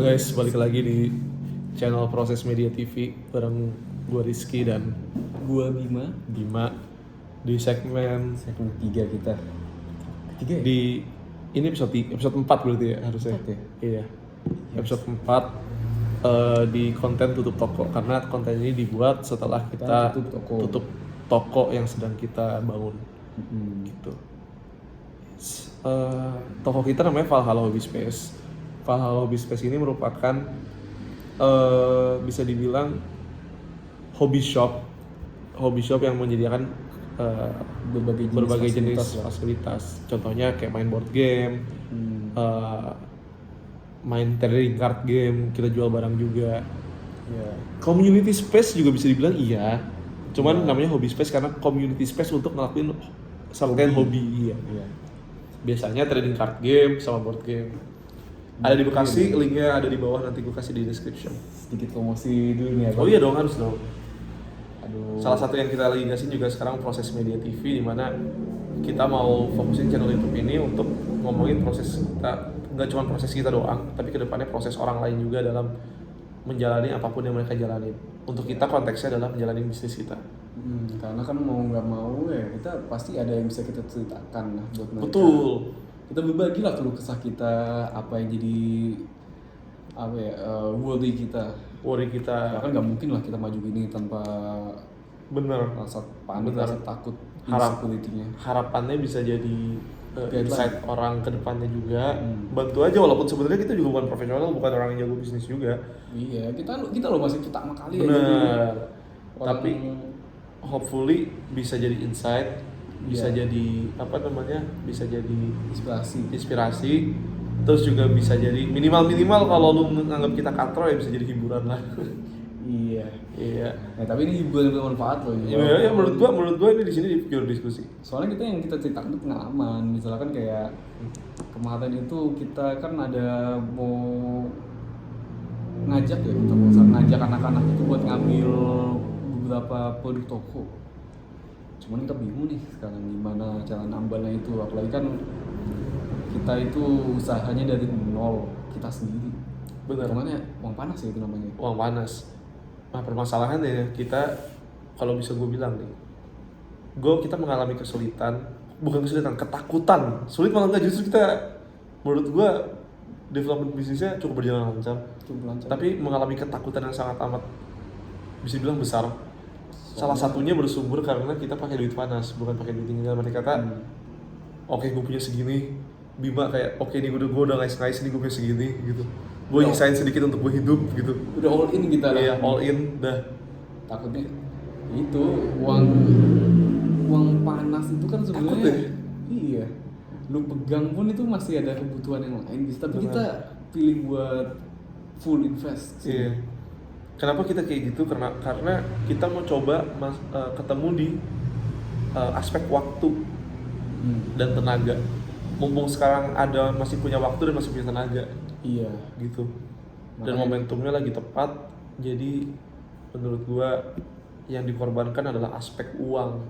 guys, balik lagi di channel Proses Media TV bareng gue Rizky dan Gua Bima. Bima di segmen Segmen 3 kita. Ketiga ya? di ini episode 4 berarti ya harusnya. 4 ya? Iya. Episode 4 di konten tutup toko karena konten ini dibuat setelah kita tutup toko yang sedang kita bangun. Gitu. Toko kita namanya Valhalla Hobby Space. Valhalla Hobby Space ini merupakan bisa dibilang hobby shop yang menyediakan berbagai jenis fasilitas. Contohnya kayak main board game, main trading card game, kita jual barang juga. Ya. Community space juga bisa dibilang iya. Cuman namanya hobby space karena community space untuk ngelakuin serangkaian hobi. Iya. Biasanya trading card game sama board game. Ada di Bekasi, linknya ada di bawah, nanti gue kasih di description. Sedikit promosi dulu nih ya. Oh iya dong, harus dong. Aduh. Salah satu yang kita lagi gasin juga sekarang Proses Media TV, di mana kita mau fokusin channel YouTube ini untuk ngomongin proses kita, nggak cuma proses kita doang, tapi kedepannya proses orang lain juga dalam menjalani apapun yang mereka jalani. Untuk kita konteksnya adalah menjalani bisnis kita. Karena kan mau nggak mau ya kita pasti ada yang bisa kita ceritakan lah buat mereka. Betul. Kita berbagi lah keluh kesah kita, apa yang jadi worry kita. Worry kita. Ya kan nggak mungkin lah kita maju gini tanpa Bener. rasa panik, rasa takut, Harapannya bisa jadi insight orang ke depannya juga. Bantu aja, walaupun sebenarnya kita juga bukan profesional, bukan orang yang jago bisnis juga. Iya, kita loh masih pertama kali ya. Bener. Tapi hopefully bisa jadi insight, bisa jadi bisa jadi inspirasi. Terus juga bisa jadi minimal kalau lu menganggap kita katro ya bisa jadi hiburan lah. Iya. Nah, tapi ini hiburan bermanfaat loh. Iya, menurut gua ini di sini pure diskusi. Soalnya yang kita ceritakan itu pengalaman. Misalkan kayak kemarin itu kita kan ada mau ngajak anak-anak itu buat ngambil beberapa produk toko. Cuman kita bingung nih sekarang gimana cara nambahnya itu, apalagi kan kita itu usahanya dari nol kita sendiri. Benar. Namanya uang panas ya itu namanya. Uang panas. Nah, permasalahannya kita, kalau bisa gue bilang nih, kita mengalami ketakutan. Sulit malah enggak, justru kita, menurut gue development bisnisnya cukup berjalan lancar. Tapi mengalami ketakutan yang sangat amat bisa dibilang besar. Salah satunya bersumber karena kita pakai duit panas, bukan pakai duit tinggal. Mereka kata, oke, gue punya segini. Bima kayak, oke nih gue udah ngais-ngais nih, gue punya segini gitu. Gue nyisain sedikit untuk gue hidup gitu. Udah all in kita lah. Iya, all in dah. Takutnya itu uang panas itu kan sebenarnya. Takut ya? Iya. Lu pegang pun itu masih ada kebutuhan yang lain, tapi kita pilih buat full invest. Iya. Kenapa kita kayak gitu? Karena kita mau coba ketemu di aspek waktu dan tenaga. Mumpung sekarang masih punya waktu dan masih punya tenaga. Iya. Gitu. Dan momentumnya lagi tepat. Jadi menurut gua yang dikorbankan adalah aspek uang.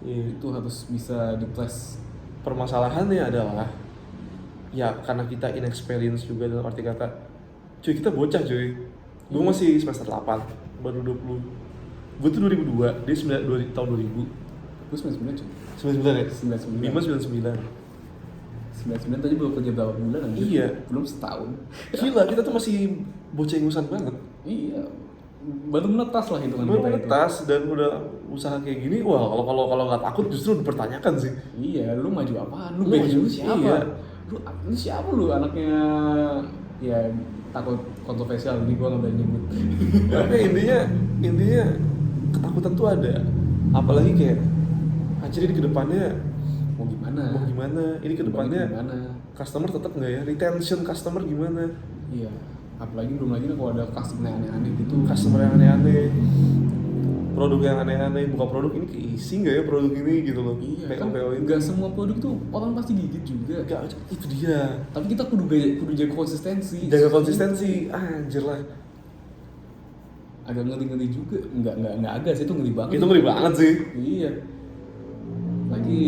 Iya. Itu harus bisa di-plus. Permasalahannya adalah ya karena kita inexperience juga, dalam arti kata cuy, kita bocah cuy. Gue masih semester 8, baru 20. Gue tuh 2002, dia tahun 2000. Gue 99 cuy. 99 ya? 99. Bima 99. 99 tadi baru kerja berapa bulan anjir? Iya. Belum setahun. Gila, kita tuh masih bocah ingusan banget. Iya. Baru menetas lah hitungan Baru kita menetas dan udah usaha kayak gini, wah kalau nggak takut justru dipertanyakan sih. Iya, lu maju apaan? Lu siapa? Iya. Lu siapa lu anaknya? Ya takut kontroversial, ini gua nggak berani nyebut. Tapi intinya ketakutan tuh ada. Apalagi kayak anjir, ini kedepannya Mau gimana? Ini kedepannya customer tetap nggak ya? Retention customer gimana? Iya. Apalagi belum lagi kalau ada customer yang aneh-aneh gitu. Produk yang aneh-aneh, buka produk ini keisi nggak ya produk ini gitu loh. Iya, kayak kan nggak semua produk tuh orang pasti gigit juga. Gak, itu dia. Tapi kita kudu jaga konsistensi. Anjir lah. Agak ngeri juga. Nggak agak sih, itu ngeri banget. Itu ngeri banget sih. Iya. Lagi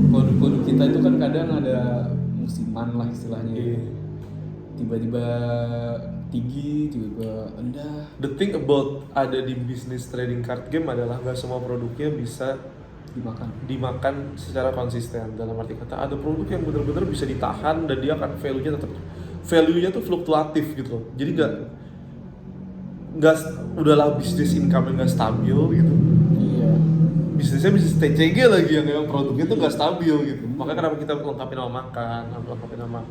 produk-produk kita itu kan kadang ada musiman lah istilahnya. Iya. tiba-tiba tinggi, tiba-tiba rendah. The thing about ada di bisnis trading card game adalah nggak semua produknya bisa dimakan secara konsisten. Dalam arti kata ada produk yang benar-benar bisa ditahan dan dia akan value-nya tuh fluktuatif gitu loh. Jadi nggak udahlah bisnis income yang nggak stabil gitu. Iya. Bisnisnya bisnis TCG lagi yang produknya tuh nggak stabil gitu. Makanya kenapa kita lengkapin sama makan, lengkapin sama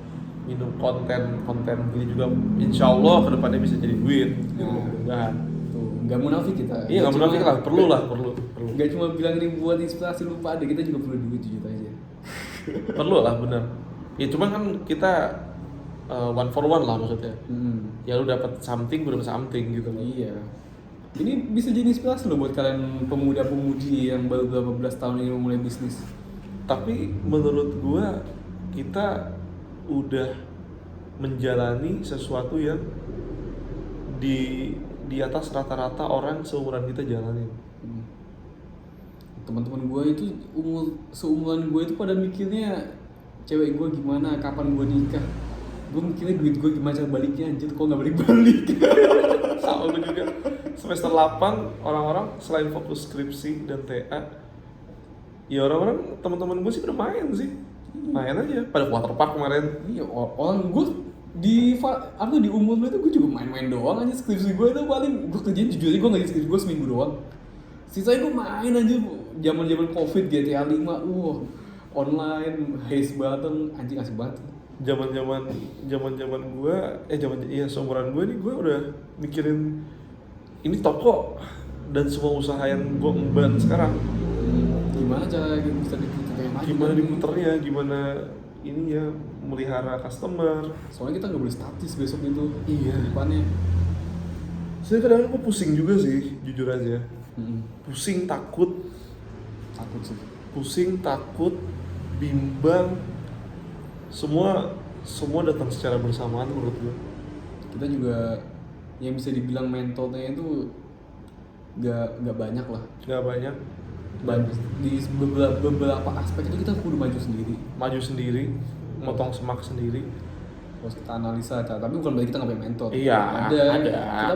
minum konten gini juga, insya Allah kedepannya bisa jadi duit. Mudah-mudahan. Tuh, nggak munafik kita. Iya nggak munafik lah, perlu. Nggak cuma bilang ini buat inspirasi lupa ada, kita juga perlu duit jujur aja. Perlu lah bener. Ya cuman kan kita one for one lah maksudnya. Ya lu dapat something, gue dapat something gitu. Iya. Ini bisa jadi inspirasi loh buat kalian pemuda-pemudi yang baru berapa belas tahun ini memulai bisnis. Tapi menurut gua kita udah menjalani sesuatu yang di atas rata-rata orang seumuran kita jalanin. Teman-teman gue itu seumuran gue itu pada mikirnya cewek gue gimana, kapan gue nikah. Gue mikirnya duit gue gimana cara baliknya, anjir kok nggak balik-balik. Sama gue juga. Semester 8 orang-orang selain fokus skripsi dan TA, ya orang-orang teman-teman gue sih udah main sih. Main aja pada waterpark kemarin. Iya, orang gue di umur itu gue juga main-main doang aja. Skripsi gue itu paling gue kerjain, jujur aja gue ngerjain skripsi gue seminggu doang. Sisanya gue main aja. Zaman Covid GTA 5, online, haze button, anjing asik banget. Zaman gue, seumuran gue nih, gue udah mikirin ini toko dan semua usaha yang gue ngeban sekarang. Gimana cara bisa diputernya lagi? Gimana diputernya, gimana ini ya, melihara customer. Soalnya kita nggak boleh statis besok itu. Iya. Depannya. Saya kadang-kadang gue pusing juga sih, jujur aja. Pusing, takut sih. Bimbang. Semua datang secara bersamaan menurut gue. Kita juga yang bisa dibilang mentornya itu nggak banyak lah. Nggak banyak. Di beberapa aspek itu kita kudu maju sendiri, motong semak sendiri. Terus kita analisa, tapi bukan berarti kita nggak punya mentor. Iya, ada.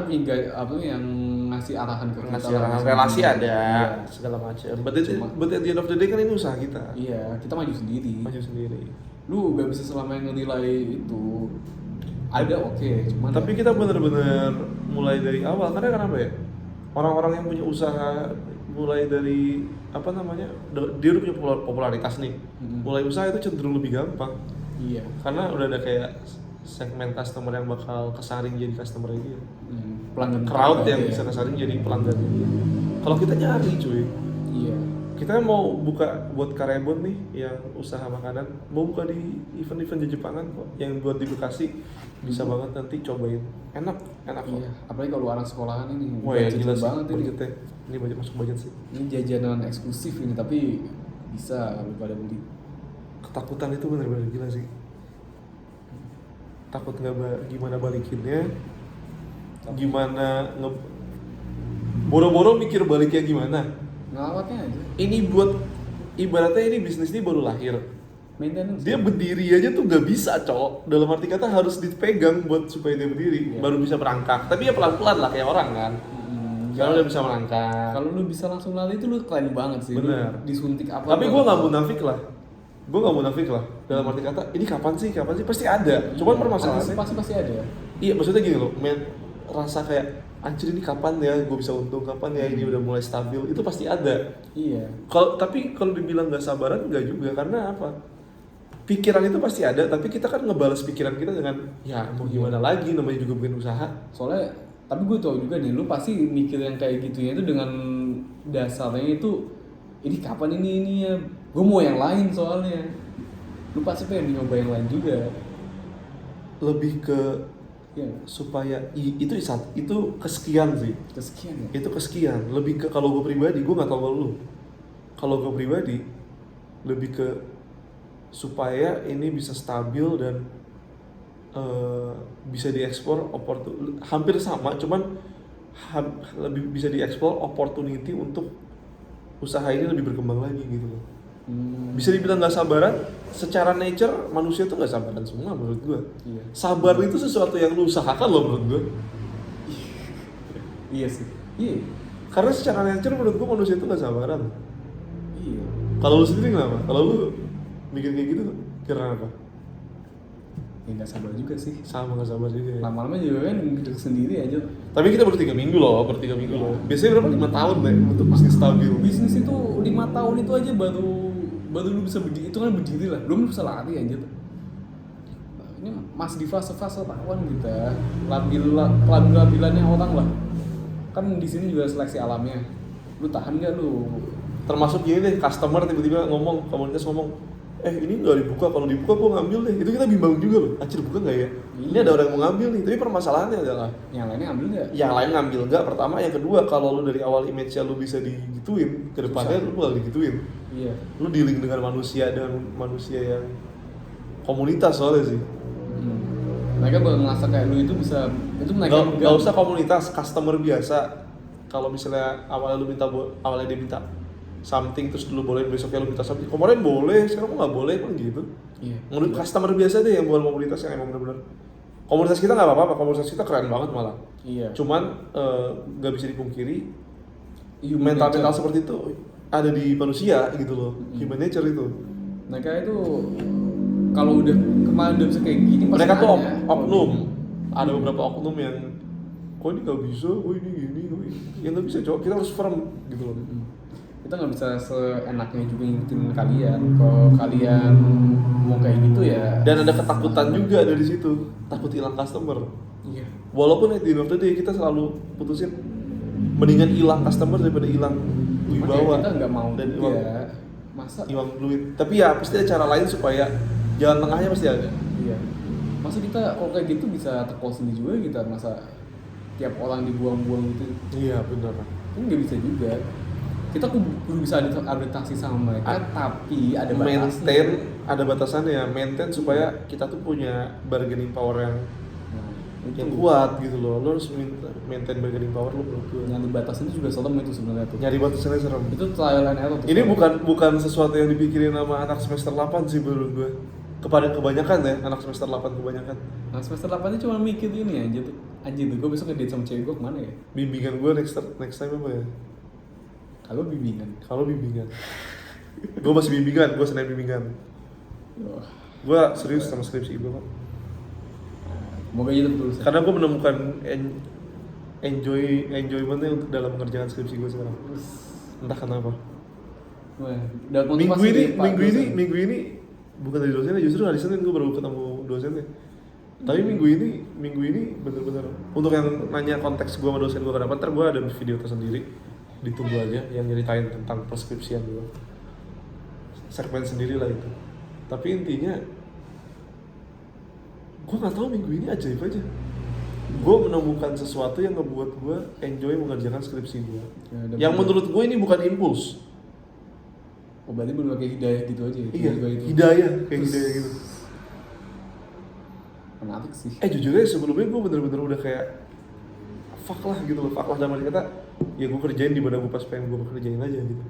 Kita punya yang ngasih arahan ke kita. Ngasih arahan, relasi ada, segala macam. But at the end of the day kan ini usaha kita. Iya, kita maju sendiri. Lu gak bisa selama yang nilai itu. Ada oke, cuman tapi kita benar-benar mulai dari awal. Karena kenapa ya? Orang-orang yang punya usaha mulai dari dia udah punya popularitas nih. Mulai usaha itu cenderung lebih gampang. Iya. Karena udah ada kayak segmen customer yang bakal kesaring jadi customer dia. Pelanggan crowd yang bisa kesaring jadi pelanggan dia. Kalau kita nyari cuy. Iya. Kita mau buka buat Karebon nih yang usaha makanan, mau buka di event-event di Jepangan kok, yang buat di Bekasi bisa banget nanti cobain. Enak kok. Iya. Apalagi kalau anak sekolahan ini. Wah ya gila banget ini. Budgetnya. Ini budget masuk budget sih. Ini jajanan eksklusif ini, tapi bisa kalau pada beli. Ketakutan itu benar-benar gila sih. Takut gimana balikinnya, gimana boro-boro mikir baliknya gimana. Ngelawatnya aja. Ini buat ibaratnya ini bisnis ini baru lahir. Maintenance. Dia berdiri aja tuh gak bisa cowok. Dalam arti kata harus dipegang buat supaya dia berdiri, baru bisa merangkak. Tapi ya pelan-pelan lah kayak orang kan. Kalau udah bisa merangkak. Kalau lu bisa langsung lari itu lu keren banget sih. Bener. Lu disuntik apa? Tapi gue nggak munafik lah. Dalam arti kata ini kapan sih pasti ada. Cuman permasalahannya pasti ada. Iya maksudnya gini loh, rasa kayak anjir ini kapan ya gue bisa untung, kapan ya ini udah mulai stabil, itu pasti ada. Iya. Tapi kalau dibilang nggak sabaran nggak juga, karena apa? Pikiran itu pasti ada, tapi kita kan ngebalas pikiran kita dengan ya mau gimana lagi, namanya juga bikin usaha. Soalnya, tapi gue tau juga nih, lu pasti mikir yang kayak gitunya itu dengan dasarnya itu ini kapan ini ya, gue mau yang lain soalnya. Lu pasti pengen nyoba yang lain juga. Lebih ke ya, supaya itu kesekian sih. Kesekian ya? Itu kesekian. Lebih ke kalau gue pribadi, gue nggak tahu kalau lu. Kalau gue pribadi lebih ke supaya ini bisa stabil dan bisa diekspor hampir sama, cuman lebih bisa diekspor opportunity untuk usaha ini lebih berkembang lagi gitu loh. Bisa dibilang nggak sabaran, secara nature manusia tuh nggak sabaran semua menurut gue. Iya. Sabar itu sesuatu yang lu usahakan loh menurut gue. Iya sih. Iya. Karena secara nature menurut gue manusia itu nggak sabaran. Iya. Kalau lu sendiri kenapa? Kalau lu mikir kayak gitu, kira apa? Ya nggak sabar juga sih. Sama nggak sabar juga. Ya. Lama-lama juga kan hidup sendiri aja. Tapi kita baru 3 minggu loh, Biasanya berapa? 5 tahun deh untuk bisnis stabil. Bisnis itu 5 tahun itu aja baru lu bisa berdiri, itu kan berdiri lah, belum bisa lari aja tuh. Ini masih di fase-fase tawan kita, labilannya orang lah. Kan di sini juga seleksi alamnya. Lu tahan nggak lu? Termasuk gini deh, customer tiba-tiba ngomong, komunitas ngomong, ini nggak dibuka, kalau dibuka gua ngambil deh. Itu kita bimbang juga loh, acil buka nggak ya? Ini Iya. ada orang yang mau ngambil nih, tapi permasalahannya adalah Yang lainnya ambil nggak? yang lain ngambil nggak, pertama. Yang kedua, kalau lu dari awal image-nya lu bisa digituin, ke depannya Susah. lu bakal digituin. Iya. Lu dealing dengan manusia yang komunitas soalnya sih. Mereka bakal ngerasa kayak lu itu bisa, itu mereka Nggak usah komunitas, customer biasa. Kalau misalnya awalnya dia minta something, terus dulu bolehin, besoknya lu minta something, kemarin boleh, sekarang kok nggak boleh, kan gitu. Iya. Menurut customer biasa deh yang bukan komunitas yang emang bener-bener. Komunitas kita nggak apa-apa, komunitas kita keren banget malah. Iya. Cuman nggak bisa dipungkiri, Human mental nature. seperti itu ada di manusia gitu loh, human nature itu. Mereka itu kalau udah kemarin udah bisa kayak gini pasti Mereka tuh nanya. oknum, ada beberapa oknum yang kok ini nggak bisa, kok ini gini, ya nggak bisa cowok, kita harus firm gitu loh. Kita nggak bisa seenaknya juga ngikutin kalian. Kalau kalian mau kayak gitu ya. Dan ada ketakutan juga dari situ, takut hilang customer. Iya. Walaupun at the end of the day kita selalu putusin mendingan hilang customer daripada hilang wibawa Kita nggak mau dan ya. Masa? hilang duit. Tapi ya pasti ada cara lain supaya jalan tengahnya pasti ada. Iya. Masa kita kalau kayak gitu bisa terpose sendiri juga kita, masa tiap orang dibuang-buang gitu. Iya benar. Kan nggak bisa juga. Kita kudu bisa adaptasi sama mereka, tapi ada batasnya. Ada batasannya, maintain supaya kita tuh punya bargaining power yang kuat gitu loh. Lo harus maintain bargaining power lo menurut gue. Nyari batas itu juga serem itu sebenarnya tuh. Nyari batasannya serem. Itu trial and error tuh. Ini bukan sesuatu yang dipikirin sama anak semester 8 sih menurut gue. Kebanyakan ya, anak semester 8 kebanyakan. Nah semester 8 nya cuma mikir ini aja tuh. Anjir tuh, gue besok ngedate sama cewek gue kemana ya? Bimbingan gue next time apa ya? Kalau bimbingan. Gue masih bimbingan, gue senang bimbingan. Wah. Gue serius sama skripsi gue kok. Semoga aja betul. Karena gue menemukan enjoymentnya untuk dalam mengerjakan skripsi gue sekarang. Entah kenapa. Wah, dapat motivasi dari Pak dosen. Minggu ini bukan dari dosennya, justru hari Senin gue baru ketemu dosennya. Tapi minggu ini bener-bener untuk yang nanya konteks gue sama dosen gue kenapa, ntar gue ada video tersendiri, ditunggu aja yang nyeritain tentang perskripsian gue, segmen sendiri lah itu. Tapi intinya gue nggak tahu, minggu ini ajaib aja. Gue menemukan sesuatu yang ngebuat gue enjoy mengerjakan skripsi gue. Ya, Yang menurut gue ini bukan impuls. Oh berarti bener kayak hidayah gitu aja ya? Iya, Tiba-tiba itu. hidayah gitu. Menarik sih. Jujur aja sebelumnya gue bener-bener udah kayak fuck lah gitu loh, dalam arti kata ya gue kerjain di mana gue pas pengen gue kerjain aja gitu.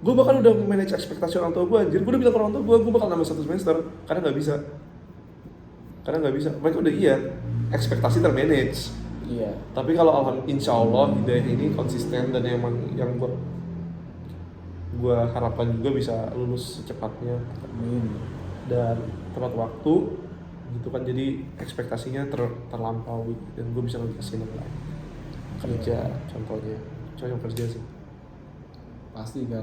Gue bahkan udah manage ekspektasi orang tua gue, anjir. Gue udah bilang ke orang tua gue bakal nambah 1 semester karena nggak bisa. Mereka udah iya, ekspektasi termanage. Iya. Tapi kalau insya Allah hidayah ini konsisten dan emang yang gue harapkan juga bisa lulus secepatnya Amin. dan tepat waktu gitu kan, jadi ekspektasinya terlampaui dan gue bisa ngasih yang lain kerja. Contohnya kerja sih Pasti kan.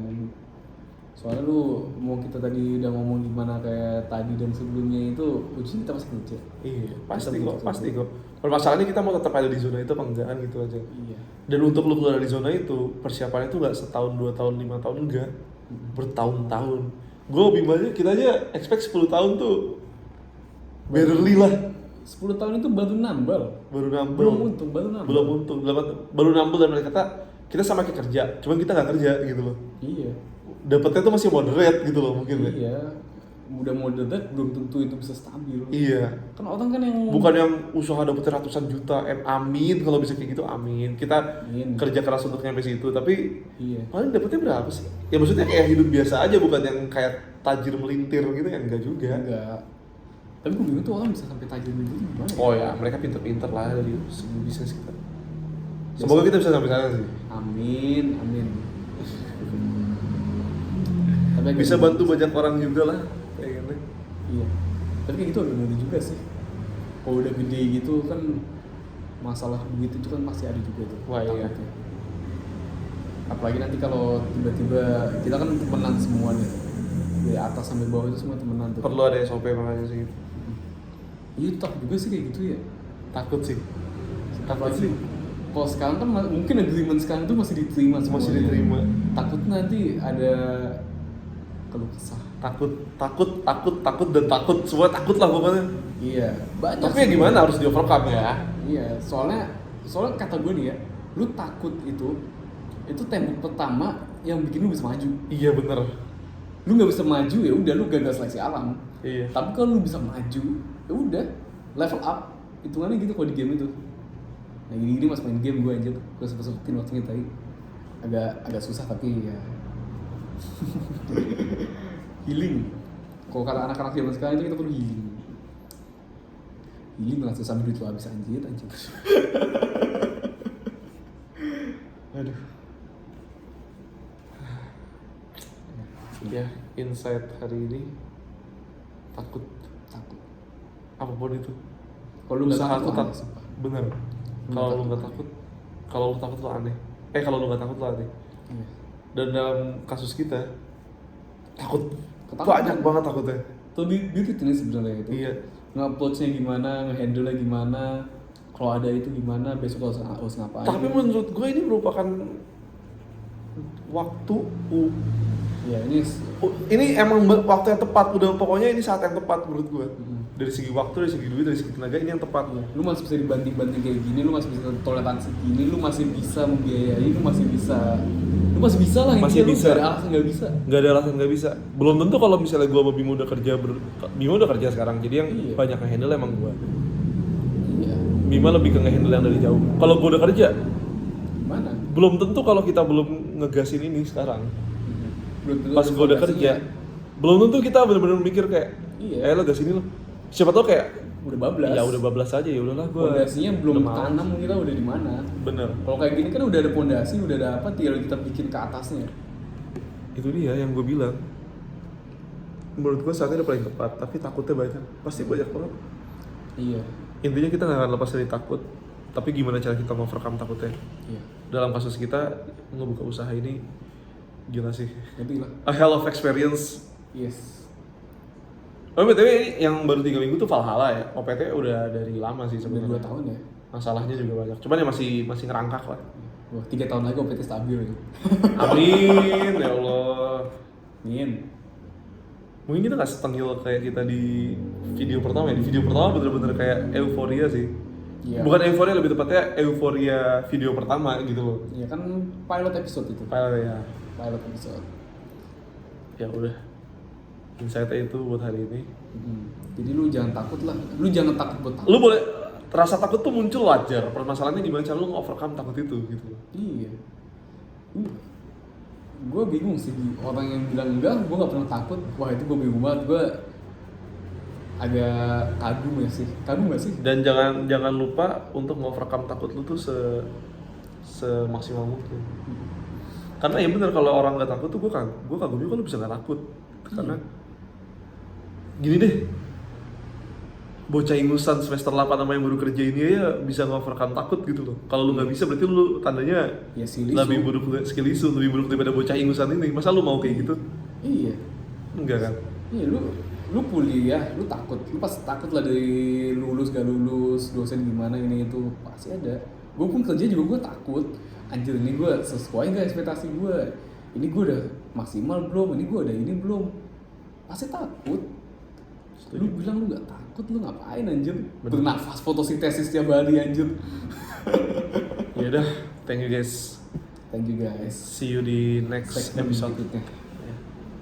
Soalnya lu mau kita tadi udah ngomong gimana kayak tadi dan sebelumnya itu ujungnya kita pasti kerja. iya pasti kok. Permasalahannya kita mau tetap ada di zona itu apa enggak kan, gitu aja. Iya. Dan untuk lu keluar dari zona itu persiapannya itu nggak setahun 2 tahun 5 tahun, enggak, bertahun-tahun. Gue bimbangnya kita aja expect 10 tahun tuh barely lah. 10 tahun itu baru nambal. Belum untung, baru nambel dan mereka kata kita sama kayak kerja, cuman kita nggak kerja gitu loh. Iya. Dapatnya tuh masih moderate gitu loh mungkin ya. Iya. udah mau dedak belum tentu itu bisa stabil. Iya. Kan orang kan yang Bukan yang usaha dapet ratusan juta, amin kalau bisa kayak gitu, amin. Kita Amin. kerja keras untuk nyampe situ, tapi iya. paling dapetnya berapa sih? Ya maksudnya kayak hidup biasa aja, bukan yang kayak tajir melintir gitu, yang enggak juga. Enggak. Tapi gue bingung tuh orang bisa sampai tajam gitu gimana? Oh ya, mereka pinter-pinter lah dari segi bisnis kita. Semoga kita bisa sampai sana sih. Amin, amin. Tapi agak Bisa bingung. bantu banyak orang juga lah, kayak gitu. Iya. Tapi kayak gitu ada juga sih. Kalau udah gede gitu kan masalah duit itu kan pasti ada juga tuh. Wah, iya. takutnya. Apalagi nanti kalau tiba-tiba kita kan temenan semua nih. Dari atas sampai bawah itu semua temenan tuh. Perlu ada SOP makanya sih. Iya tak juga sih kayak gitu ya. Takut sih. Apalagi kalau sekarang kan mungkin agreement sekarang itu masih diterima semuanya. Masih diterima. Takut nanti ada keluh kesah. Takut dan takut, semua takut lah pokoknya. Iya, banyak. Tapi ya gimana, harus di overcome ya. Iya, soalnya kata gue nih ya, lu takut itu tembok pertama yang bikin lu bisa maju. Iya bener. Lu nggak bisa maju ya udah lu gagal seleksi alam. Iya. Tapi kalau lu bisa maju, ya udah level up. Hitungannya gitu kalau di game itu. Nah gini mas main game gue aja tuh, gue seperti waktu kita agak susah tapi ya healing. Kalau kata anak-anak zaman sekarang itu kita perlu healing langsung sambil duit lu habis anjir. Aduh. Ya, insight hari ini takut apapun itu. Kalau lu nggak Usaha takut, tuh aneh, sumpah. bener. Kalau lu nggak takut, kalau lu takut lo aneh. Kalau lu nggak takut lo aneh. Iya. Dan dalam kasus kita takut Ketakutan. banyak banget takutnya. Tuh di ini sebenarnya itu. Iya. Nge-upload-nya gimana, nge-handle-nya gimana, kalau ada itu gimana, besok harus ngapain. Tapi menurut gue ini merupakan waktu ya ini emang waktu yang tepat, udah pokoknya ini saat yang tepat menurut gue. Mm-hmm. Dari segi waktu, dari segi duit, dari segi tenaga, ini yang tepat. lu masih bisa dibanting-banting kayak gini, lu masih bisa toleransi gini, lu masih bisa membiayai, lu masih bisa lah ini. Masih bisa. Gak ada alasan nggak bisa. Nggak ada alasan nggak bisa. Belum tentu kalau misalnya gue sama Bimo udah kerja, Bimo udah kerja sekarang, jadi yang Iya. banyak nge-handle emang gue. Iya. Bima lebih ke nge-handle yang dari jauh. Kalau gue udah kerja, Gimana? belum tentu kalau kita belum ngegasin ini sekarang. Belum tentu Pas gue udah kerja, belum tentu kita benar-benar mikir kayak, Iya. lo gas ini lo. Siapa tau kayak, udah bablas. ya udah bablas aja, ya udahlah gue. Pondasinya belum tanam, kita udah di mana? Bener. Kalau kayak gini kan udah ada pondasi, udah ada apa, tinggal kita bikin ke atasnya. Itu dia yang gue bilang. Menurut gue saatnya udah paling tepat, tapi takutnya banyak. Pasti banyak banget. Iya. Intinya kita nggak akan lepas dari takut, tapi gimana cara kita overcome takutnya. Iya. Dalam kasus kita, ngebuka usaha ini gila sih. Ngerti lah. A hell of experience. Yes. Oh, BTW ini yang baru 3 minggu tuh Valhalla ya. OPT udah dari lama sih Udah 2 sebenarnya. tahun ya. Masalahnya juga banyak. Cuman ya masih ngerangkak lah. Wah, 3 tahun lagi OPT stabil itu. Amin ya Allah. Amin. Mungkin kita nggak setengil kayak kita di video pertama ya. Di video pertama bener-bener kayak euforia sih. Iya. Bukan euforia, lebih tepatnya euforia video pertama gitu loh. Iya kan pilot episode itu. Pilot episode. Ya udah. Insight-nya itu buat hari ini. Jadi lu jangan takut lah. Lu jangan takut buat takut. Lu boleh, rasa takut tuh muncul wajar. Permasalahannya gimana cara lu nge-overcome takut itu gitu. Iya. Gue bingung sih orang yang bilang enggak, gue nggak pernah takut. Wah itu gue bingung banget. Gue agak kagum ya sih. Kagum gak sih? Dan jangan lupa untuk nge-overcome takut lu tuh semaksimal mungkin. Karena ya bener, kalau orang nggak takut tuh gue kagumnya kalau bisa nggak takut. Karena gini deh, bocah ingusan semester 8 sama yang baru kerja ini ya bisa nge-overcome takut gitu loh. Kalau lu nggak bisa berarti lu tandanya Ya skill lebih buruk skill issue, lebih buruk daripada bocah ingusan ini. Masa lu mau kayak gitu? Iya. Enggak kan? Iya lu kuliah, lu takut. Lu pasti takut lah dari lulus gak lulus, dosen gimana ini itu pasti ada. Gue pun kerja juga gue takut. Anjir ini gue sesuai gak ekspektasi gue? Ini gue udah maksimal belum? Ini gue udah ini belum? Pasti takut. Lu bilang lu gak takut, lu ngapain anjir? Bernafas fotosintesis tiap hari anjir. Ya udah, thank you guys. Thank you guys. See you di next episode. berikutnya.